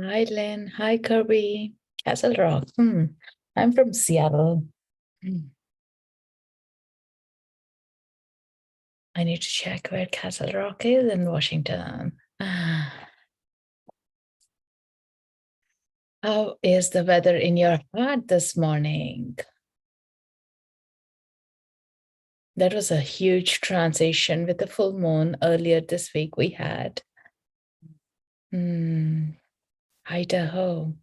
Hi, Lynn. Hi, Kirby. Castle Rock. I'm from Seattle. Hmm. I need to check where Castle Rock is in Washington. How is the weather in your heart this morning? That was a huge transition with the full moon earlier this week we had. Hmm. Idaho.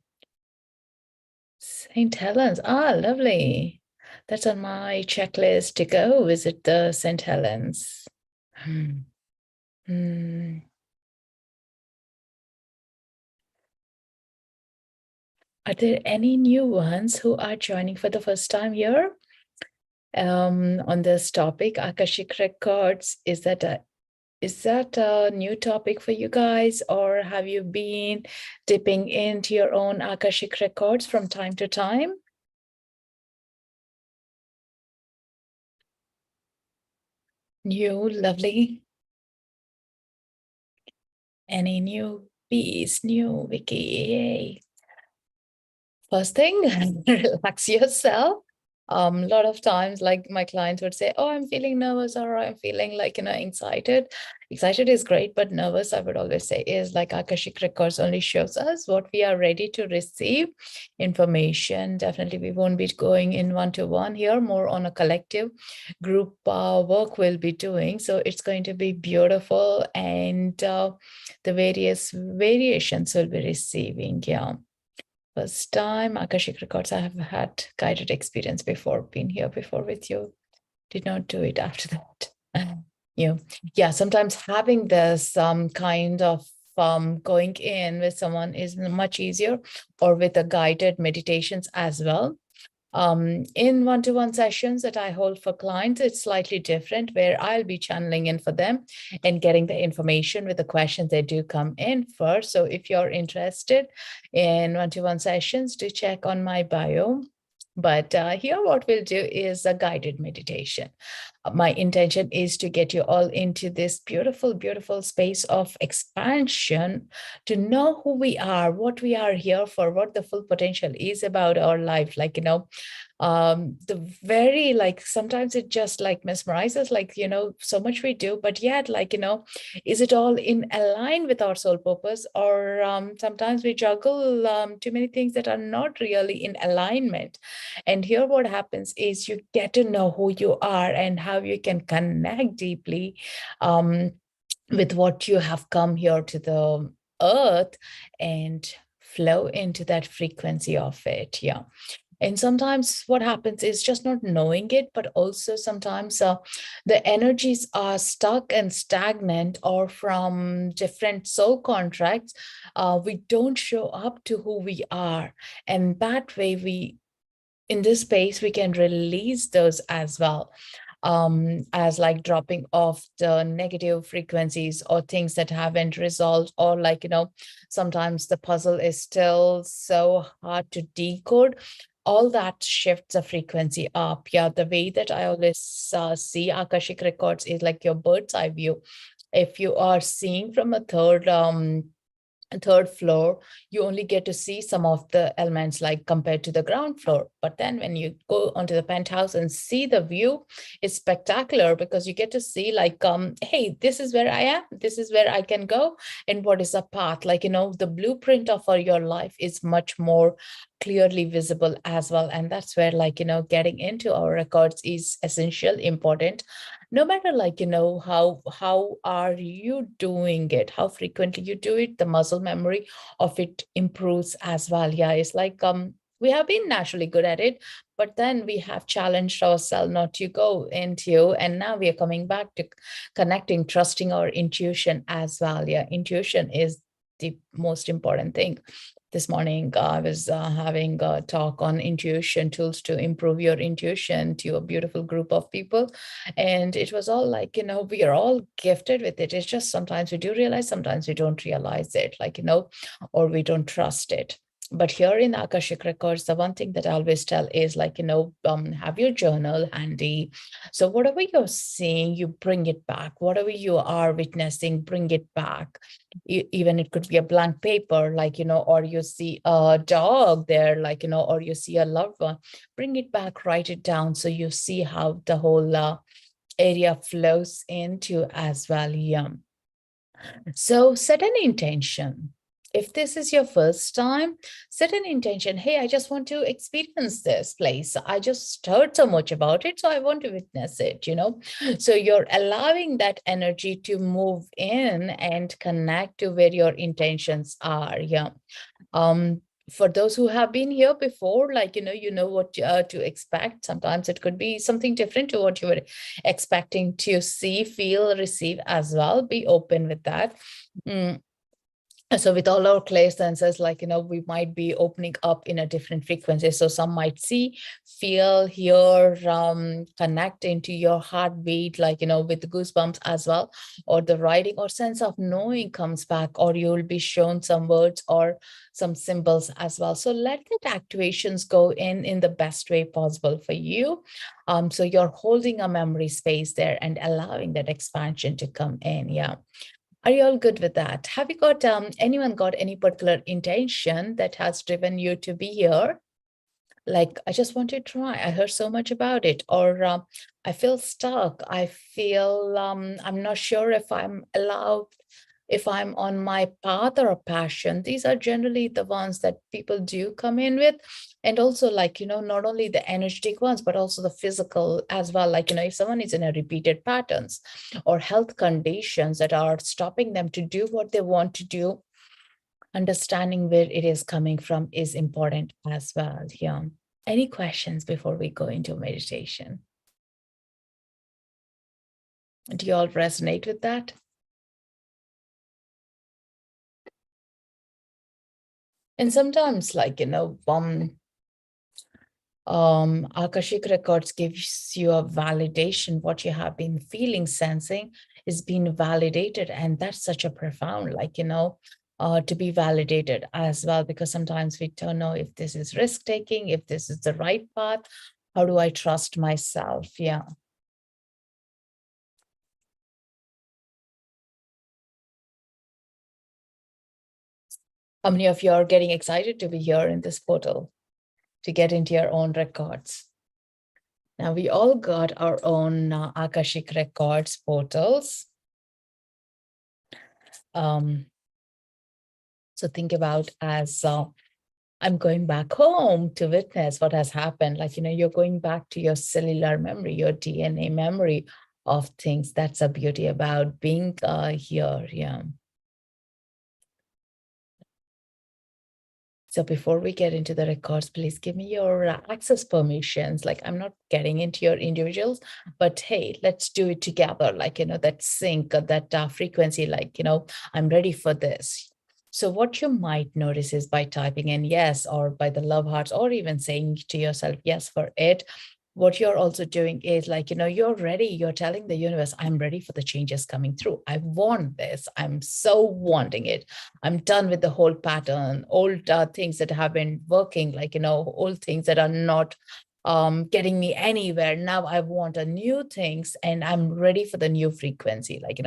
St. Helens. Ah, lovely. That's on my checklist to go visit the St. Helens. Hmm. Hmm. Are there any new ones who are joining for the first time here on this topic, Akashic Records? Is that a new topic for you guys, or have you been dipping into your own Akashic Records from time to time? New, lovely. Any new piece, new Wiki? Yay. First thing, relax yourself. A lot of times, like my clients would say, "Oh, I'm feeling nervous," or "I'm feeling like excited." Excited is great, but nervous, I would always say, is like Akashic Records only shows us what we are ready to receive information. Definitely, we won't be going in one-to-one here, more on a collective group work we'll be doing. So it's going to be beautiful, and the various variations we'll be receiving. Yeah. First time Akashic Records, I have had guided experience before, been here before with you. Did not do it after that. You, yeah, sometimes having this kind of going in with someone is much easier, or with the guided meditations as well. In one-to-one sessions that I hold for clients, it's slightly different, where I'll be channeling in for them and getting the information with the questions they do come in first. So if you're interested in one-to-one sessions, do check on my bio. But here, what we'll do is a guided meditation. My intention is to get you all into this beautiful, beautiful space of expansion, to know who we are, what we are here for, what the full potential is about our life. The very, like, sometimes it just like mesmerizes, like, so much we do, but yet, like, is it all in align with our soul purpose? Or sometimes we juggle too many things that are not really in alignment. And here, what happens is you get to know who you are and how you can connect deeply um, with what you have come here to the earth, and flow into that frequency of it. Yeah. And sometimes what happens is just not knowing it, but also sometimes the energies are stuck and stagnant, or from different soul contracts, we don't show up to who we are. And that way, in this space, we can release those as well, as like dropping off the negative frequencies or things that haven't resolved, or like, sometimes the puzzle is still so hard to decode. All that shifts the frequency up. Yeah, the way that I always see Akashic Records is like your bird's eye view. If you are seeing from a third floor, you only get to see some of the elements, like compared to the ground floor. But then when you go onto the penthouse and see the view, it's spectacular, because you get to see, like, hey, this is where I am, this is where I can go, and what is the path. Like, the blueprint of your life is much more clearly visible as well. And that's where, like, getting into our records is essential, important. No matter, like, how are you doing it, how frequently you do it, the muscle memory of it improves as well. Yeah, it's like, we have been naturally good at it, but then we have challenged ourselves not to go into, and now we are coming back to connecting, trusting our intuition as well. Yeah, intuition is the most important thing. This morning, I was having a talk on intuition tools to improve your intuition to a beautiful group of people. And it was all like, we are all gifted with it. It's just sometimes we do realize, sometimes we don't realize it, like, or we don't trust it. But here in Akashic Records, the one thing that I always tell is like, have your journal handy. So whatever you're seeing, you bring it back. Whatever you are witnessing, bring it back. Even it could be a blank paper, like, or you see a dog there, like, or you see a loved one, bring it back, write it down. So you see how the whole area flows into as well. Yeah. So set an intention. If this is your first time, set an intention. Hey, I just want to experience this place. I just heard so much about it, so I want to witness it, So you're allowing that energy to move in and connect to where your intentions are. Yeah. Um, for those who have been here before, like, you know what to expect. Sometimes it could be something different to what you were expecting to see, feel, receive as well. Be open with that. Mm. So with all our clear senses, like, we might be opening up in a different frequency. So some might see, feel, hear, connect into your heartbeat, like, with goosebumps as well, or the writing or sense of knowing comes back, or you'll be shown some words or some symbols as well. So let that activations go in the best way possible for you. So you're holding a memory space there and allowing that expansion to come in. Yeah. Are you all good with that? Have you got anyone got any particular intention that has driven you to be here? Like, I just want to try. I heard so much about it, or I feel stuck. I feel I'm not sure if I'm allowed, if I'm on my path or a passion. These are generally the ones that people do come in with. And also, like, not only the energetic ones, but also the physical as well. Like, if someone is in a repeated patterns or health conditions that are stopping them to do what they want to do, understanding where it is coming from is important as well. Yeah. Any questions before we go into meditation? Do you all resonate with that? And sometimes, like, Akashic Records gives you a validation. What you have been feeling, sensing is being validated. And that's such a profound, like, to be validated as well, because sometimes we don't know if this is risk taking, if this is the right path. How do I trust myself? Yeah. How many of you are getting excited to be here in this portal, to get into your own records? Now, we all got our own Akashic Records portals. So think about as I'm going back home to witness what has happened. Like, you're going back to your cellular memory, your DNA memory of things. That's the beauty about being here. Yeah. So before we get into the records, please give me your access permissions. Like, I'm not getting into your individuals, but hey, let's do it together. Like, that sync, that frequency, like, I'm ready for this. So what you might notice is by typing in yes, or by the love hearts, or even saying to yourself yes for it, what you're also doing is like, you're ready. You're telling the universe, I'm ready for the changes coming through. I want this. I'm so wanting it. I'm done with the whole pattern, old things that have been working, like, old things that are not getting me anywhere. Now I want a new things and I'm ready for the new frequency, like,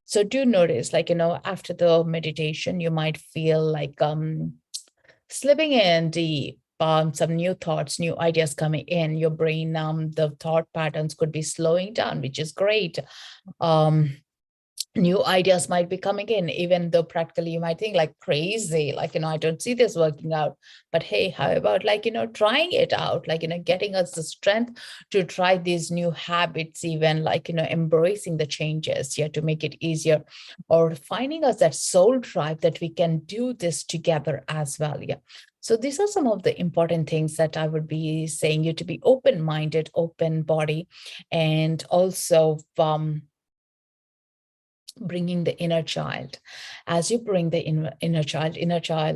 So do notice, like, after the meditation, you might feel like slipping in deep, some new thoughts, new ideas coming in your brain. The thought patterns could be slowing down, which is great. New ideas might be coming in, even though practically you might think like crazy, like, I don't see this working out. But hey, how about like, trying it out, like, getting us the strength to try these new habits, even like, embracing the changes, yeah, to make it easier, or finding us that soul tribe that we can do this together as well. Yeah. So these are some of the important things that I would be saying you to be open-minded, open body, and also bringing the inner child. As you bring the inner child,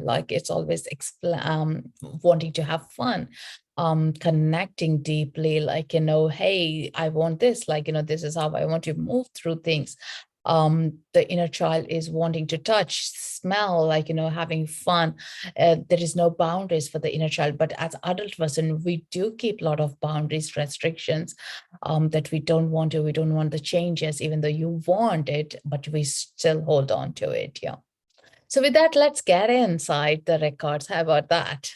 like, it's always wanting to have fun, connecting deeply, like, hey, I want this, like, this is how I want to move through things. The inner child is wanting to touch, smell, like, having fun. There is no boundaries for the inner child. But as adult person, we do keep a lot of boundaries, restrictions, that we don't want to. We don't want the changes, even though you want it, but we still hold on to it. Yeah. So with that, let's get inside the records. How about that?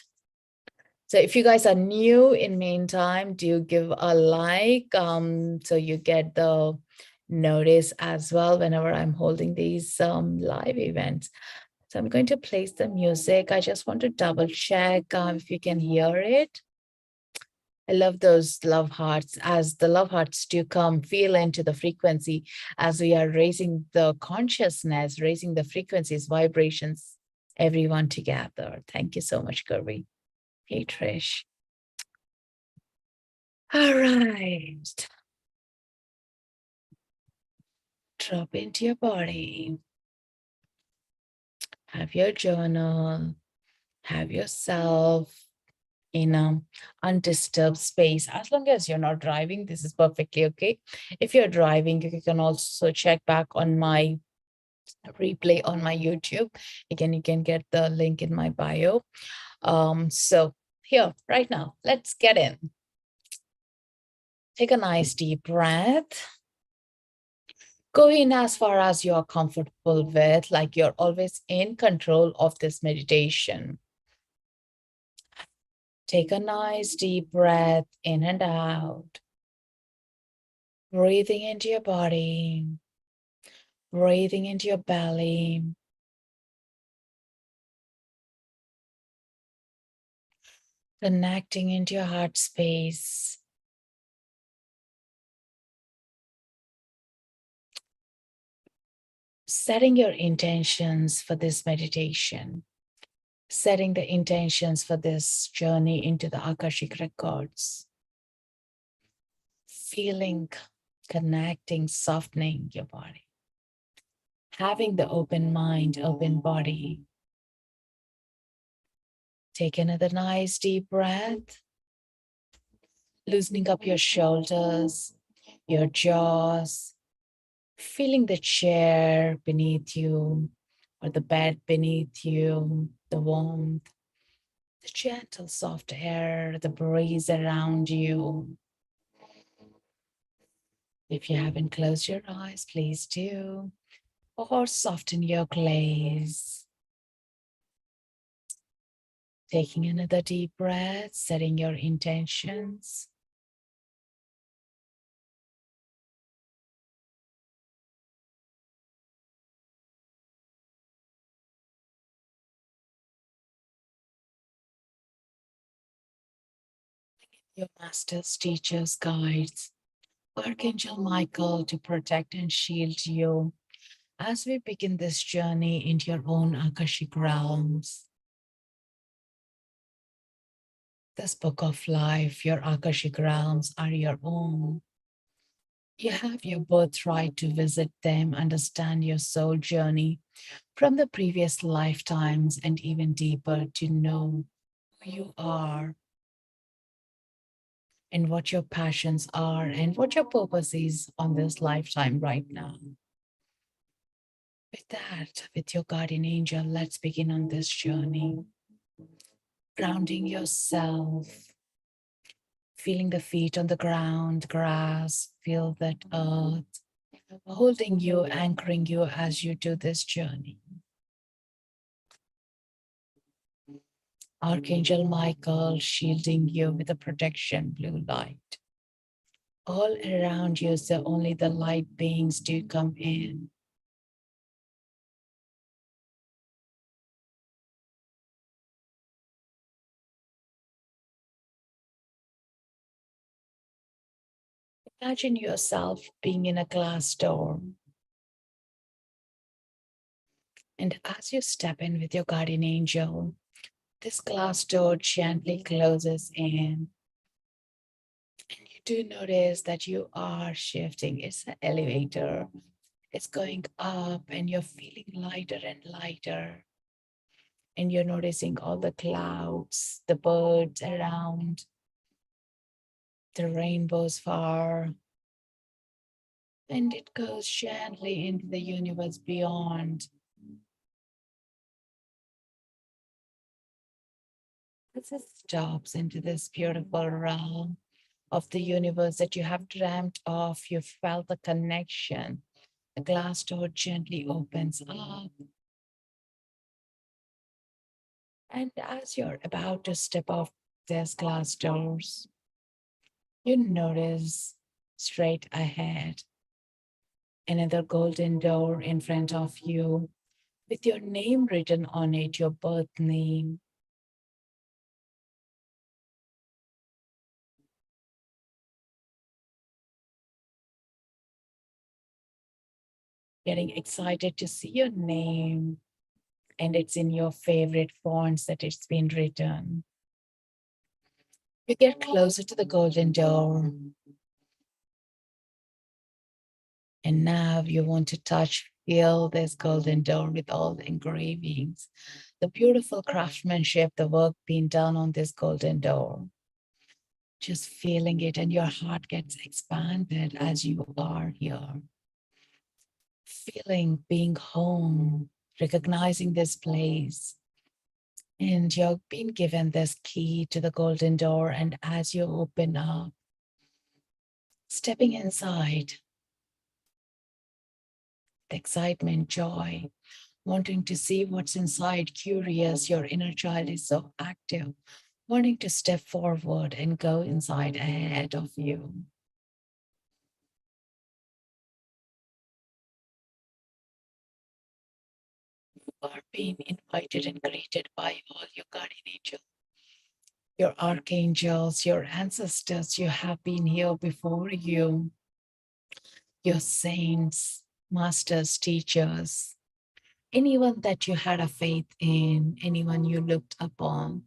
So if you guys are new in meantime, do give a like, so you get the notice as well whenever I'm holding these live events. So I'm going to place the music. I just want to double check if you can hear it. I love those love hearts. As the love hearts do come, feel into the frequency as we are raising the consciousness, raising the frequencies, vibrations, everyone together. Thank you so much, Gurvi. Hey, Trish. All right. Drop into your body. Have your journal. Have yourself in a undisturbed space. As long as you're not driving, this is perfectly okay. If you're driving, you can also check back on my replay on my YouTube. Again, you can get the link in my bio. So here, right now, let's get in. Take a nice deep breath. Go in as far as you're comfortable with, like you're always in control of this meditation. Take a nice deep breath in and out. Breathing into your body, breathing into your belly. Connecting into your heart space. Setting your intentions for this meditation. Setting the intentions for this journey into the Akashic Records. Feeling, connecting, softening your body. Having the open mind, open body. Take another nice deep breath. Loosening up your shoulders, your jaws. Feeling the chair beneath you or the bed beneath you, the warmth, the gentle, soft air, the breeze around you. If you haven't closed your eyes, please do, or soften your gaze. Taking another deep breath, setting your intentions. Your masters, teachers, guides, Archangel Michael to protect and shield you as we begin this journey into your own Akashic realms. This book of life, your Akashic realms are your own. You have your birthright to visit them, understand your soul journey from the previous lifetimes, and even deeper to know who you are and what your passions are and what your purpose is on this lifetime right now. With that, with your guardian angel, let's begin on this journey. Grounding yourself, feeling the feet on the ground, grass, feel that earth, holding you, anchoring you as you do this journey. Archangel Michael shielding you with a protection blue light. All around you, so only the light beings do come in. Imagine yourself being in a glass door. And as you step in with your guardian angel, this glass door gently closes in. And you do notice that you are shifting. It's an elevator. It's going up and you're feeling lighter and lighter. And you're noticing all the clouds, the birds around, the rainbows far. and it goes gently into the universe beyond. As it stops into this beautiful realm of the universe that you have dreamt of, you felt the connection. The glass door gently opens up. And as you're about to step off these glass doors, you notice straight ahead another golden door in front of you with your name written on it, your birth name. Getting excited to see your name, and it's in your favorite fonts that it's been written. You get closer to the golden door, and now you want to touch, feel this golden door with all the engravings, the beautiful craftsmanship, the work being done on this golden door. Just feeling it, and your heart gets expanded as you are here. Feeling being home, recognizing this place. And you're being given this key to the golden door. And as you open up, stepping inside, the excitement, joy, wanting to see what's inside, curious, your inner child is so active, wanting to step forward and go inside ahead of you. You are being invited and greeted by all your guardian angels, your archangels, your ancestors. You have been here before you, your saints, masters, teachers, anyone that you had a faith in, anyone you looked upon.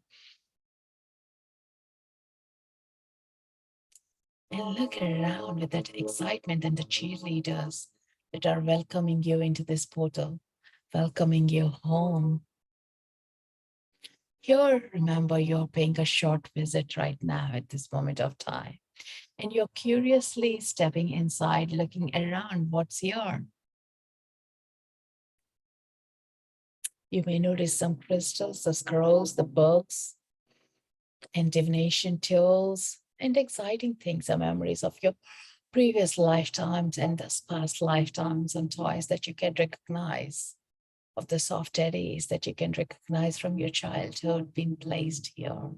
And look around with that excitement and the cheerleaders that are welcoming you into this portal, welcoming you home. Remember, you're paying a short visit right now at this moment of time. And you're curiously stepping inside, looking around what's here. You may notice some crystals, the scrolls, the books, and divination tools, and exciting things are memories of your previous lifetimes and this past lifetimes, and toys that you can recognize, of the soft eddies that you can recognize from your childhood being placed here.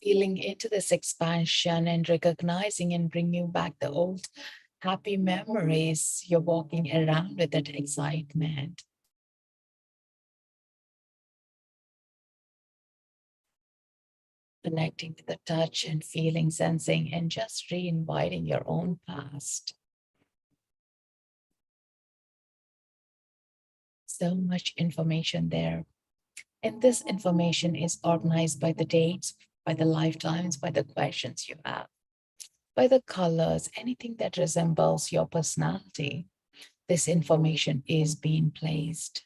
Feeling into this expansion and recognizing and bringing back the old happy memories, you're walking around with that excitement. Connecting to the touch and feeling, sensing, and just re-inviting your own past. So much information there. And this information is organized by the dates, by the lifetimes, by the questions you have, by the colors, anything that resembles your personality. This information is being placed.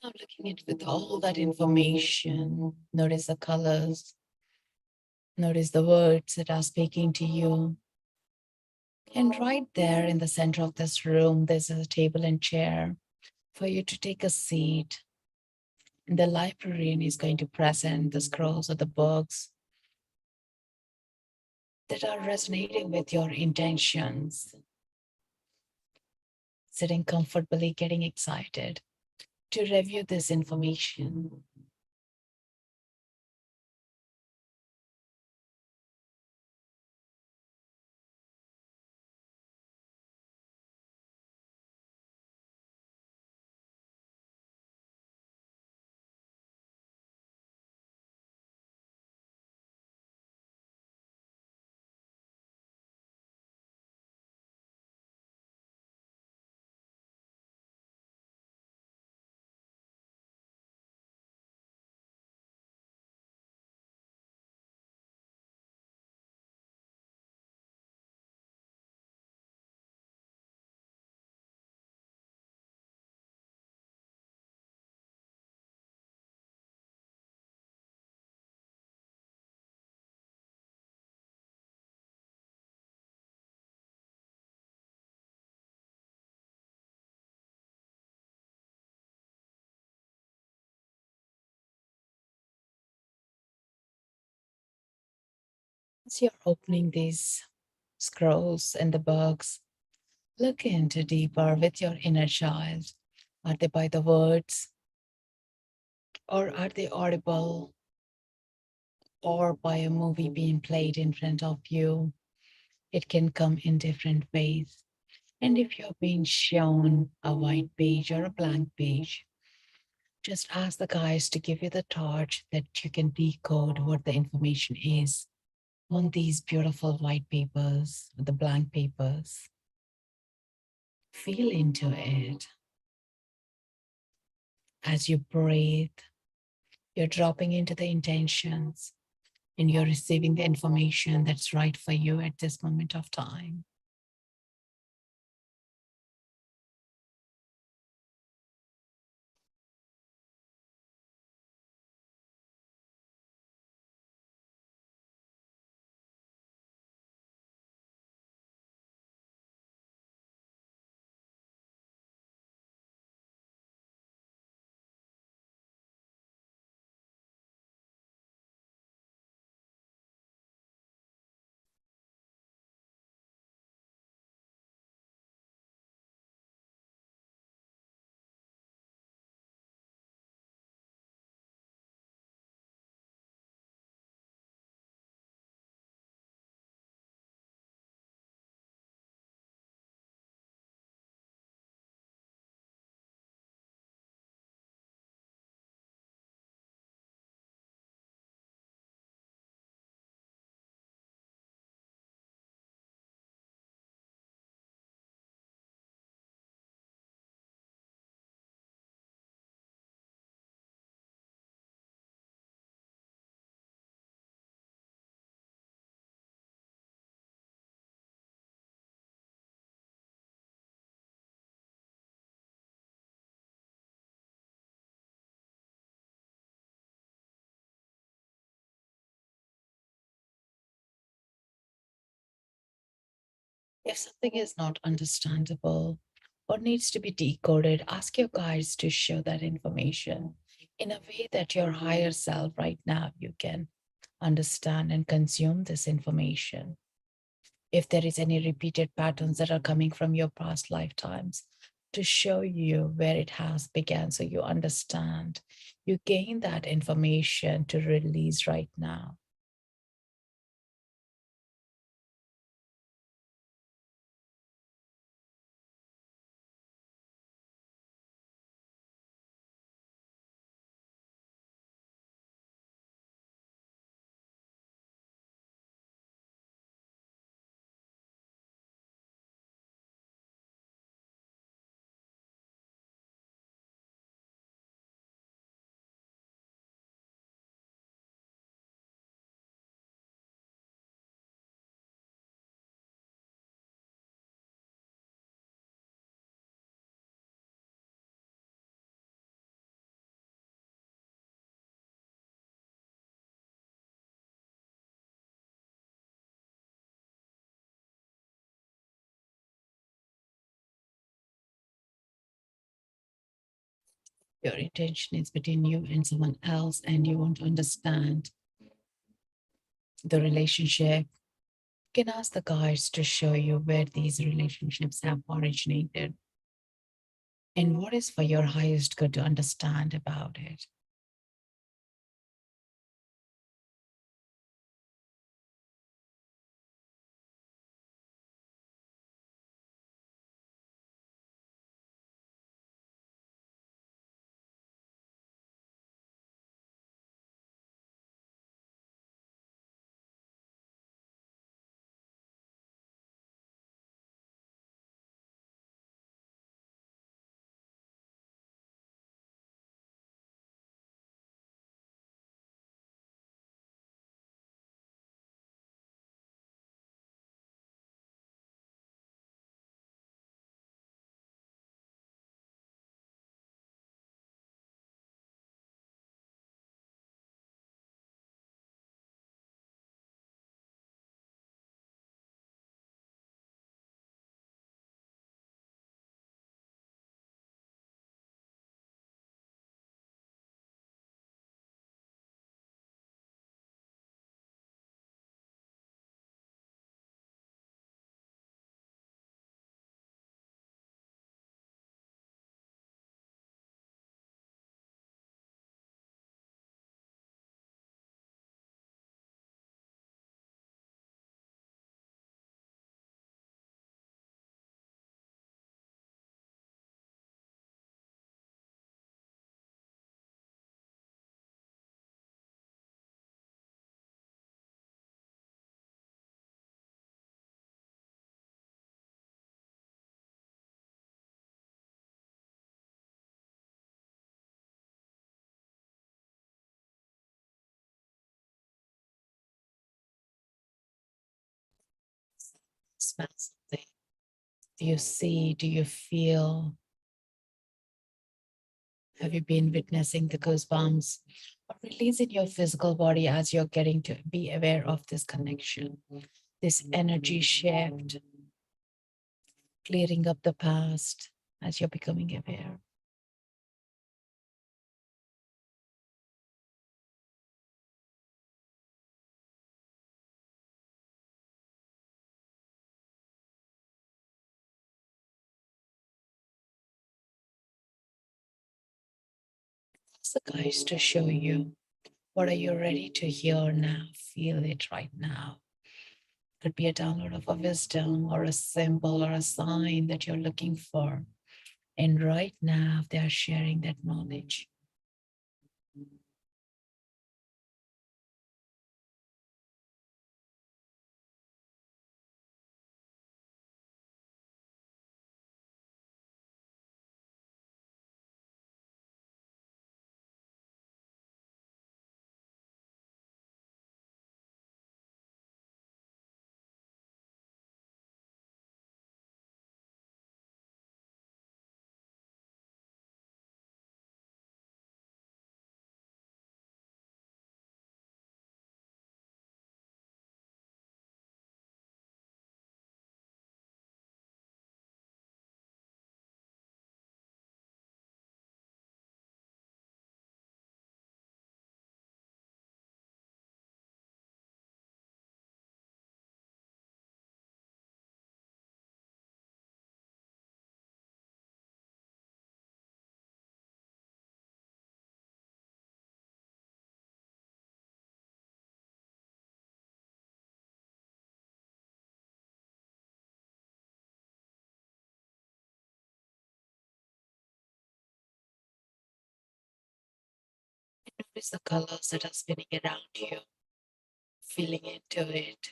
Now looking at with all that information, notice the colors, notice the words that are speaking to you. And right there in the center of this room, there's a table and chair for you to take a seat. And the librarian is going to present the scrolls or the books that are resonating with your intentions. Sitting comfortably, getting excited to review this information. As you're opening these scrolls and the books, look into deeper with your inner child. Are they by the words, or are they audible, or by a movie being played in front of you? It can come in different ways. And if you're being shown a white page or a blank page, just ask the guys to give you the torch that you can decode what the information is on these beautiful white papers, the blank papers. Feel into it. As you breathe, you're dropping into the intentions and you're receiving the information that's right for you at this moment of time. If something is not understandable or needs to be decoded, ask your guides to show that information in a way that your higher self right now you can understand and consume this information. If there is any repeated patterns that are coming from your past lifetimes, to show you where it has began so you understand, you gain that information to release right now. Your intention is between you and someone else, and you want to understand the relationship. You can ask the guides to show you where these relationships have originated and what is for your highest good to understand about it. Smell something. Do you see? Do you feel? Have you been witnessing the goosebumps or release in your physical body as you're getting to be aware of this connection, this energy shift, clearing up the past as you're becoming aware? It's the guides to show you what are you ready to hear now, feel it right now. Could be a download of a wisdom or a symbol or a sign that you're looking for. And right now, they are sharing that knowledge. Notice the colors that are spinning around you, feeling into it.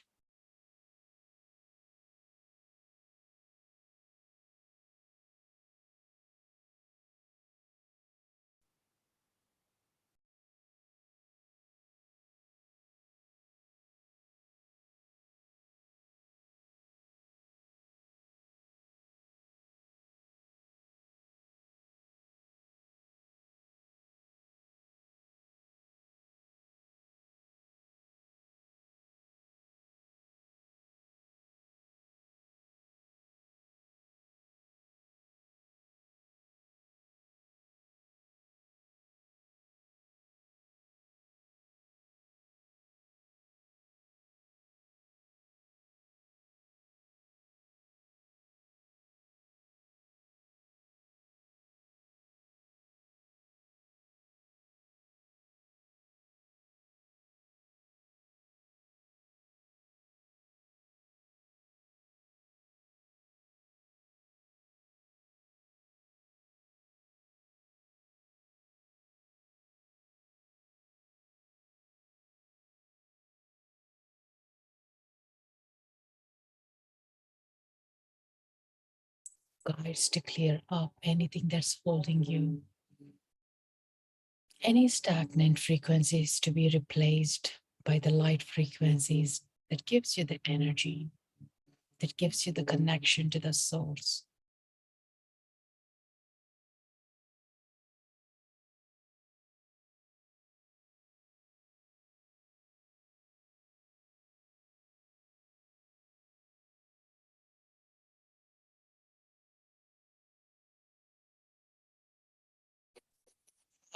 Guides to clear up anything that's holding you, any stagnant frequencies to be replaced by the light frequencies that gives you the energy, that gives you the connection to the source.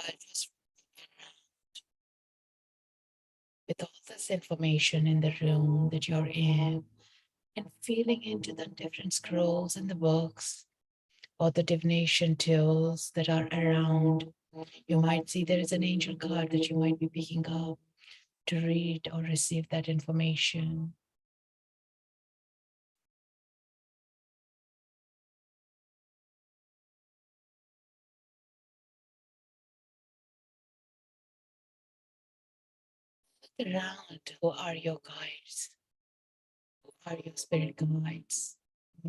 I just with all this information in the room that you're in and feeling into the different scrolls and the books or the divination tools that are around, you might see there is an angel card that you might be picking up to read or receive that information. Look around. Who are your guides? Who are your spirit guides?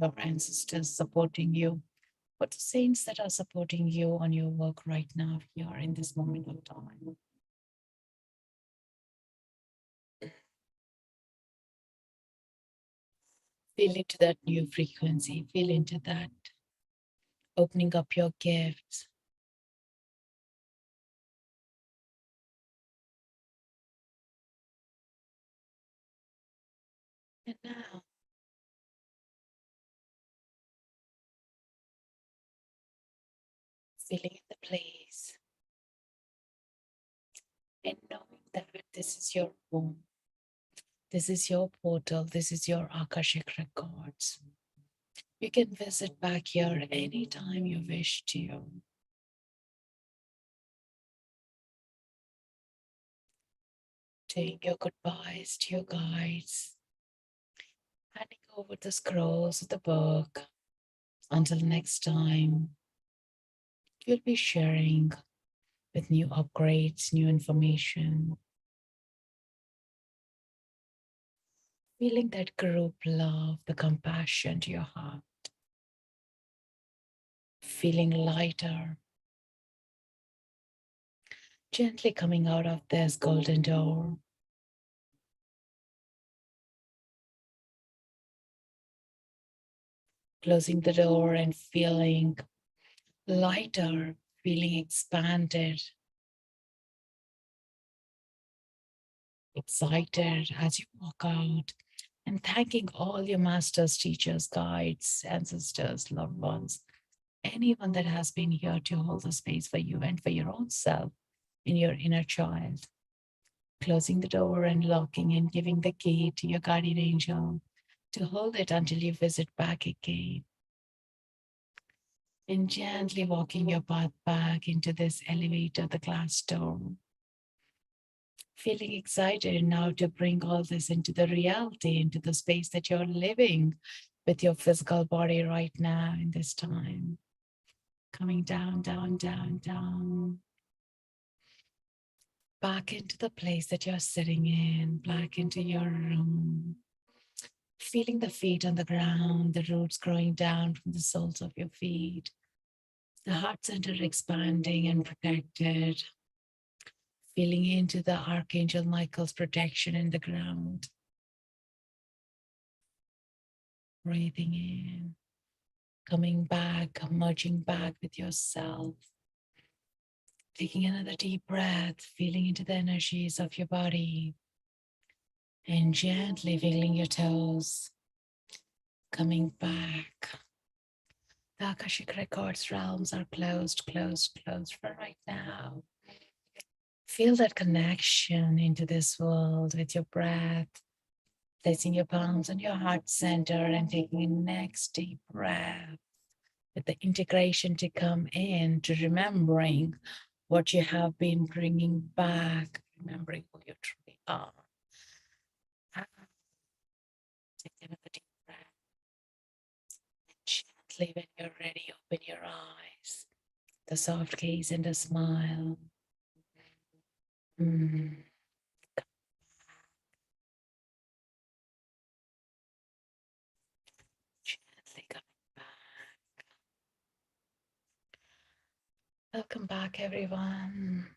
Your ancestors supporting you? What the saints that are supporting you on your work right now here in this moment of time? Feel into that new frequency, feel into that, opening up your gifts. And now, feeling in the place and knowing that this is your home, this is your portal, this is your Akashic Records. You can visit back here anytime you wish to. Saying your goodbyes to your guides, handing over the scrolls of the book. Until next time, you'll be sharing with new upgrades, new information, feeling that group love, the compassion to your heart, feeling lighter, gently coming out of this golden door. Closing the door and feeling lighter, feeling expanded, excited as you walk out, and thanking all your masters, teachers, guides, ancestors, loved ones, anyone that has been here to hold the space for you and for your own self in your inner child. Closing the door and locking and giving the key to your guardian angel to hold it until you visit back again. And gently walking your path back into this elevator, the glass door. Feeling excited now to bring all this into the reality, into the space that you're living with your physical body right now in this time. Coming down, down, down, down. Back into the place that you're sitting in, back into your room. Feeling the feet on the ground, the roots growing down from the soles of your feet, the heart center expanding and protected. Feeling into the Archangel Michael's protection in the ground. Breathing in, coming back, merging back with yourself. Taking another deep breath, feeling into the energies of your body. And gently wiggling your toes, coming back. The Akashic Records realms are closed, closed, closed for right now. Feel that connection into this world with your breath, placing your palms on your heart center and taking a next deep breath with the integration to come in, to remembering what you have been bringing back, remembering who you truly are. Take another deep breath. Gently, when you're ready, open your eyes. The soft gaze and a smile. Mm. Gently coming back. Welcome back, everyone.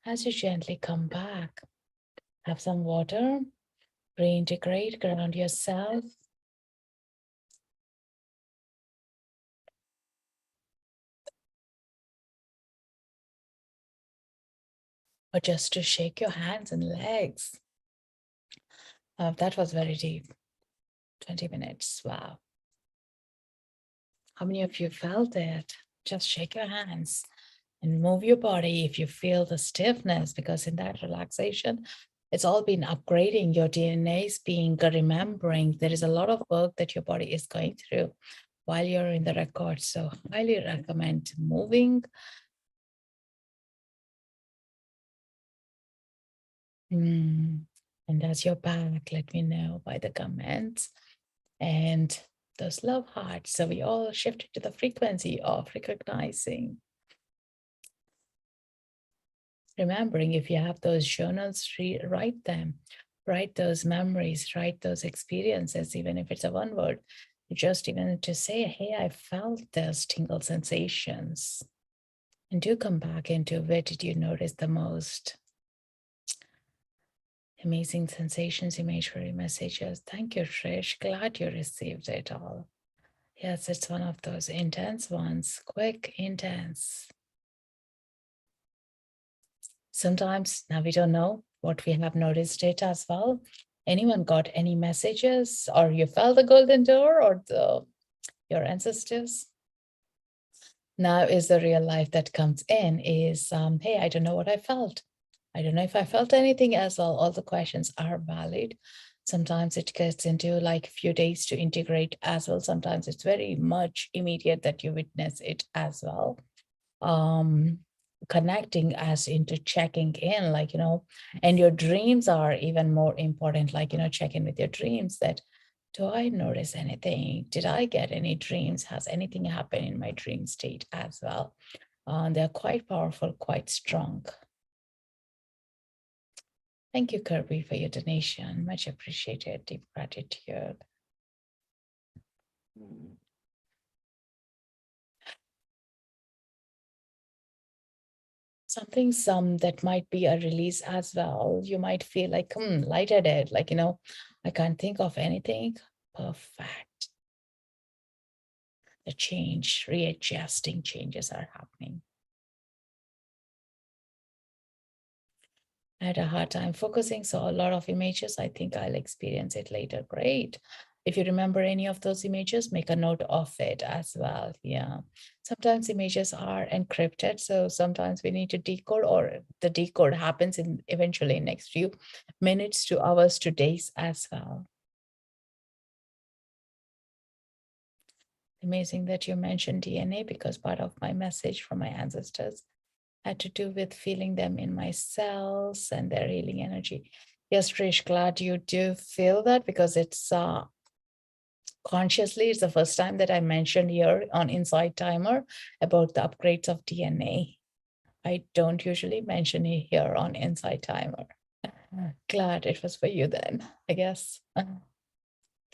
As you gently come back, have some water, reintegrate, ground yourself. Or just to shake your hands and legs. That was very deep. 20 minutes. Wow. How many of you felt it? Just shake your hands and move your body if you feel the stiffness, because in that relaxation, it's all been upgrading. Your DNA is being remembering. There is a lot of work that your body is going through while you're in the record. So highly recommend moving. And as you're back, let me know by the comments and those love hearts. So we all shifted to the frequency of recognizing. Remembering, if you have those journals, write them, write those memories, write those experiences, even if it's a one word, just even to say, hey, I felt those tingle sensations. And do come back into where did you notice the most Amazing sensations, imagery, messages. Thank you, Trish. Glad you received it all. Yes, it's one of those intense ones. Quick, intense. Sometimes now we don't know what we have noticed it as well. Anyone got any messages, or you felt the golden door, or your ancestors? Now is the real life that comes in is, hey, I don't know what I felt. I don't know if I felt anything as well. All the questions are valid. Sometimes it gets into like a few days to integrate as well. Sometimes it's very much immediate that you witness it as well. Connecting as into checking in, like, and your dreams are even more important, like, check in with your dreams that, do I notice anything? Did I get any dreams? Has anything happened in my dream state as well? They're quite powerful, quite strong. Thank you, Kirby, for your donation. Much appreciated. Deep gratitude. Something that might be a release as well. You might feel like, lightheaded, like, I can't think of anything. Perfect. The change, readjusting changes are happening. I had a hard time focusing, so a lot of images. I think I'll experience it later. Great. If you remember any of those images, make a note of it as well. Yeah. Sometimes images are encrypted, so sometimes we need to decode, or the decode happens in eventually next few minutes to hours to days as well. Amazing that you mentioned DNA, because part of my message from my ancestors had to do with feeling them in my cells and their healing energy. Yes, Trish, glad you do feel that, because it's consciously, it's the first time that I mentioned here on Inside Timer about the upgrades of DNA. I don't usually mention it here on Inside Timer. Glad it was for you then, I guess.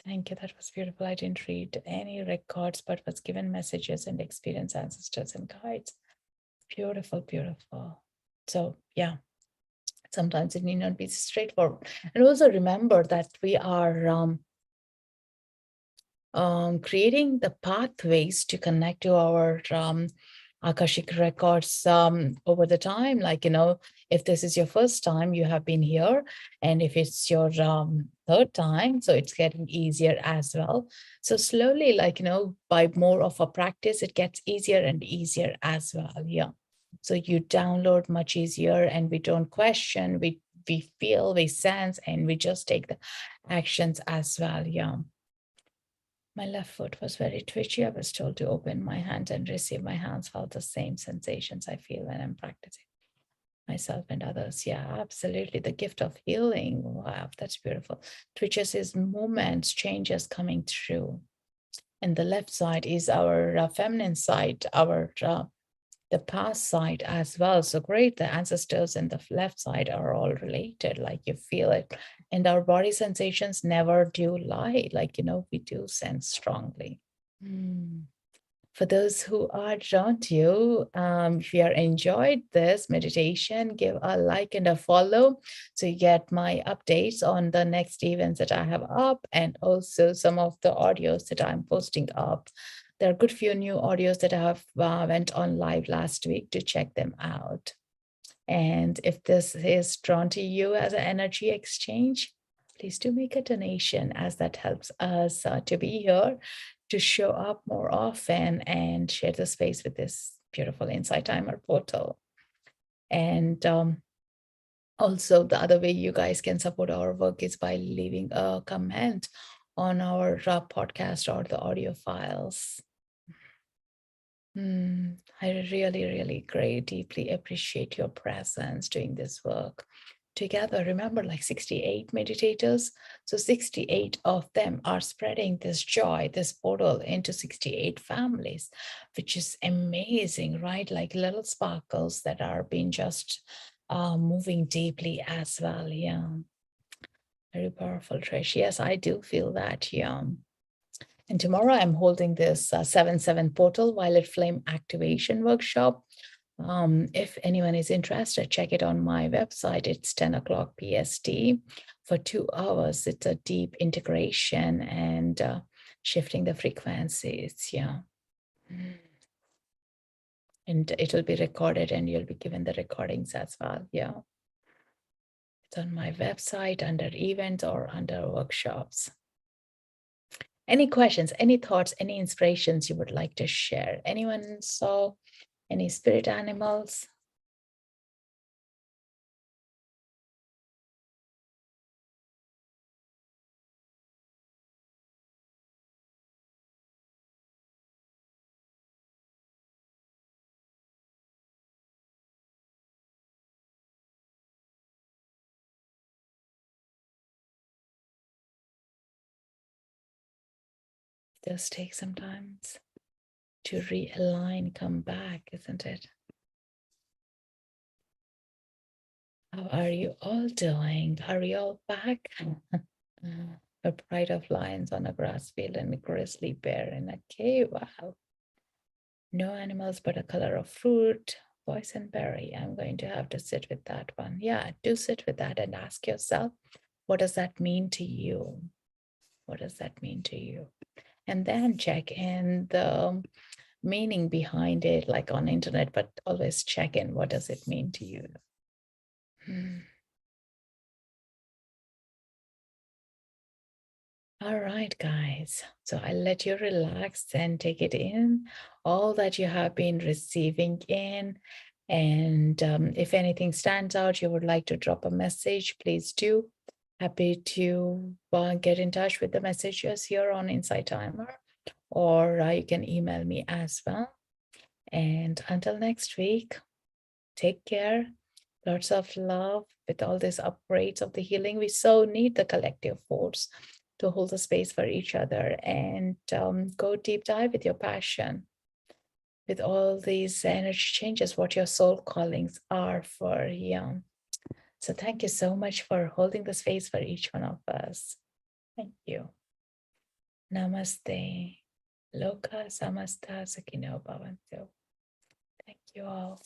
Thank you. That was beautiful. I didn't read any records, but was given messages and experience ancestors and guides. Beautiful, beautiful. So yeah, sometimes it need not be straightforward. And also remember that we are creating the pathways to connect to our Akashic records over the time. Like, if this is your first time you have been here, and if it's your third time, so it's getting easier as well. So slowly, like, by more of a practice, it gets easier and easier as well. Yeah. So you download much easier, and we don't question, we feel, we sense, and we just take the actions as well. Yeah. My left foot was very twitchy. I was told to open my hand and receive. My hands felt the same sensations I feel when I'm practicing myself and others. Yeah, absolutely. The gift of healing. Wow, that's beautiful. Twitches is movements, changes coming through. And the left side is our feminine side, our the past side as well. So great, the ancestors and the left side are all related, like you feel it. And our body sensations never do lie, like, we do sense strongly. For those who are drawn to you, if you are enjoyed this meditation, give a like and a follow so you get my updates on the next events that I have up, and also some of the audios that I'm posting up. There are a good few new audios that I have went on live last week to check them out. And if this is drawn to you as an energy exchange, please do make a donation, as that helps us to be here, to show up more often and share the space with this beautiful Insight Timer portal. And also, the other way you guys can support our work is by leaving a comment on our podcast or the audio files. I really, really deeply appreciate your presence doing this work together. Remember, like 68 meditators. So 68 of them are spreading this joy, this portal into 68 families, which is amazing, right? Like little sparkles that are being just moving deeply as well. Yeah. Very powerful, Trish. Yes, I do feel that. Yeah. And tomorrow I'm holding this 7/7 portal violet flame activation workshop. If anyone is interested, check it on my website. It's 10 o'clock PST for 2 hours. It's a deep integration and shifting the frequencies. Yeah. And it will be recorded and you'll be given the recordings as well. Yeah. It's on my website under events or under workshops. Any questions, any thoughts, any inspirations you would like to share? Anyone saw any spirit animals? It does take some time to realign, come back, isn't it? How are you all doing? Are you all back? A pride of lions on a grass field and a grizzly bear in a cave. Wow. No animals but a color of fruit, voice and berry. I'm going to have to sit with that one. Yeah, do sit with that and ask yourself, what does that mean to you? What does that mean to you? And then check in the meaning behind it, like on internet, but always check in, what does it mean to you? All right, guys. So I'll let you relax and take it in, all that you have been receiving in. And if anything stands out, you would like to drop a message, please do. Happy to get in touch with the messages here on Insight Timer, or you can email me as well. And until next week, take care. Lots of love with all these upgrades of the healing. We so need the collective force to hold the space for each other and go deep dive with your passion, with all these energy changes, what your soul callings are for. Yeah. So thank you so much for holding the space for each one of us. Thank you. Namaste. Loka samasta sakino bhavantu. Thank you all.